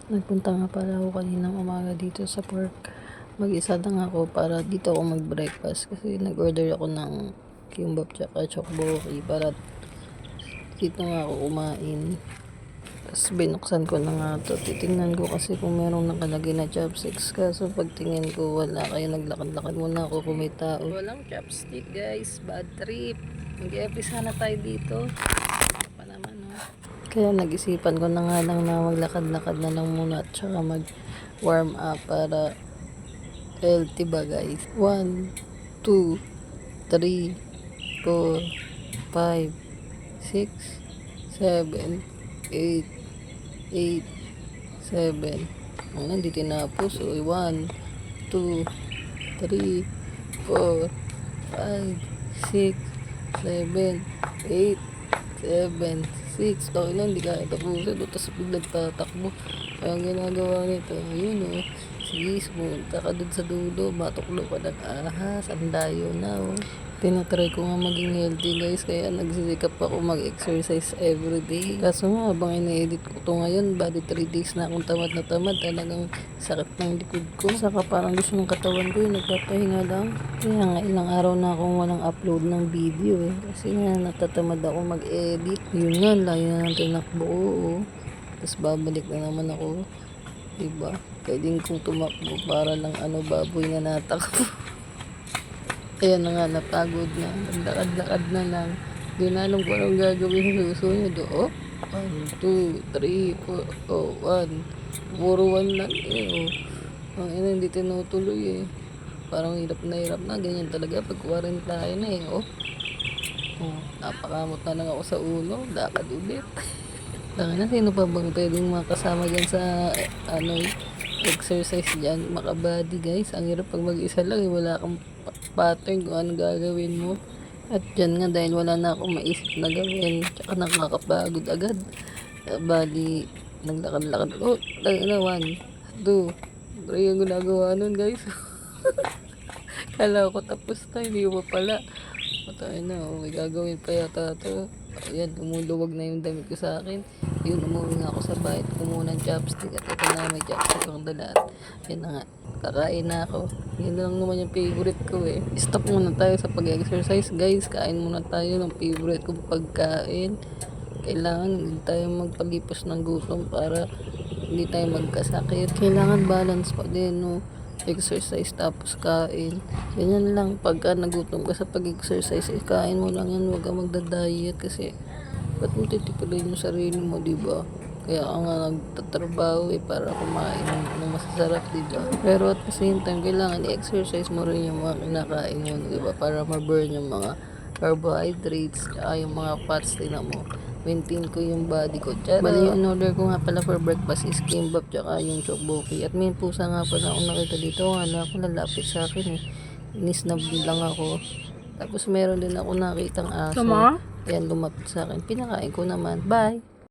Nagpunta nga pala ako kaninang umaga dito sa park. Mag-isa lang ako para dito ako mag-breakfast kasi nag-order ako ng kimbap tsaka chokboki para dito nga ako kumain. Tapos binuksan ko na nga to. Titingnan ko kasi kung merong nakalagay na chopsticks. Kaso pagtingin ko wala, kaya naglakad-lakad muna ako kung may tao. Walang chopstick guys, bad trip. Mag-e-epi sana tayo dito. Pa naman Kaya nag-isipan ko na nga lang na maglakad-lakad na lang muna at saka mag-warm up para healthy ba guys. 1, 2, 3, 4, 5, 6, 7, 8, 8, 7. Hindi tinapos. 1, 2, 3, 4, 5, 6, 7, 8, 7, 6. Tayo lang, hindi kaya tapusin. Tapos biglang tatakbo. Kaya ang ginagawa nito, yun sige, pumunta ka dun sa dulo. Matuklo ka ng ahas. Ang layo na Tinatry ko nga maging healthy guys. Kaya nagsisikap ako mag-exercise everyday. Kaso nga, habang ina-edit ko to ngayon, bali 3 days na akong tamad na tamad. Talagang sakit ng likod ko. Saka parang gusto ng katawan ko yung nagpapahinga lang. Kaya nga ilang araw na akong walang upload ng video Kasi nga natatamad ako mag-edit. Yun nga, layo na ng tinakbo ko Tapos babalik na naman ako. Diba? Pwedeng kong tumakbo para lang baboy na natakbo. Kaya na nga, napagod na. Lakad-lakad na lang. Di na alam kung anong gagawin sa susunod. 1, 2, 3, 4, 1. Puro 1 lang Ang hindi tinutuloy Parang hirap na. Ganyan talaga pag 40 na napakamot na lang ako sa ulo. Lakad ulit. Laki na, sino pa bang pwedeng makasama dyan sa exercise dyan? Makabody guys. Ang hirap pag mag-isa lang wala kang pattern kung ano gagawin mo. At dyan nga, dahil wala na akong maisip na gawin, tsaka nakakapagod agad. Bali, naglakad-lakad. 1, 2, 3 ang ginagawa nun guys. Kala ko tapos na, hindi mo pala. Patay na, may gagawin pa yata ito. Ayan, umuluwag na yung damit ko sa akin. Yun, umuwi nga ako sa bahay. Kumuha ng chopstick at ito na, may chopstick akong dala. Yan na nga, kakain na ako. Yan lang naman yung favorite ko Stop muna tayo sa pag-exercise guys. Kain muna tayo ng favorite kong pagkain. Kailangan hindi tayo magpalipos ng gutom para hindi tayo magkasakit. Kailangan balance pa din exercise tapos kain. Ganyan lang, pagka nagutom ka sa pag-exercise, kain mo lang yan, huwag ka magda-diet kasi ba't mo titipilin yung sarili mo, diba? Kaya ako nga nagtatrabaho para kumain ng masasarap, diba? Pero at the same time, kailangan i-exercise mo rin yung mga kinakain mo, diba? Para ma-burn yung mga carbohydrates, yung mga fats din mo. Maintain ko yung body ko. Bali, yung order ko nga pala for breakfast is kimbap tsaka yung chokboki. At may pusa nga pala akong nakita dito. Wala akong lalapit sa akin Inisnab lang ako. Tapos meron din ako nakitang aso. Ayan, lumapit sa akin. Pinakain ko naman. Bye!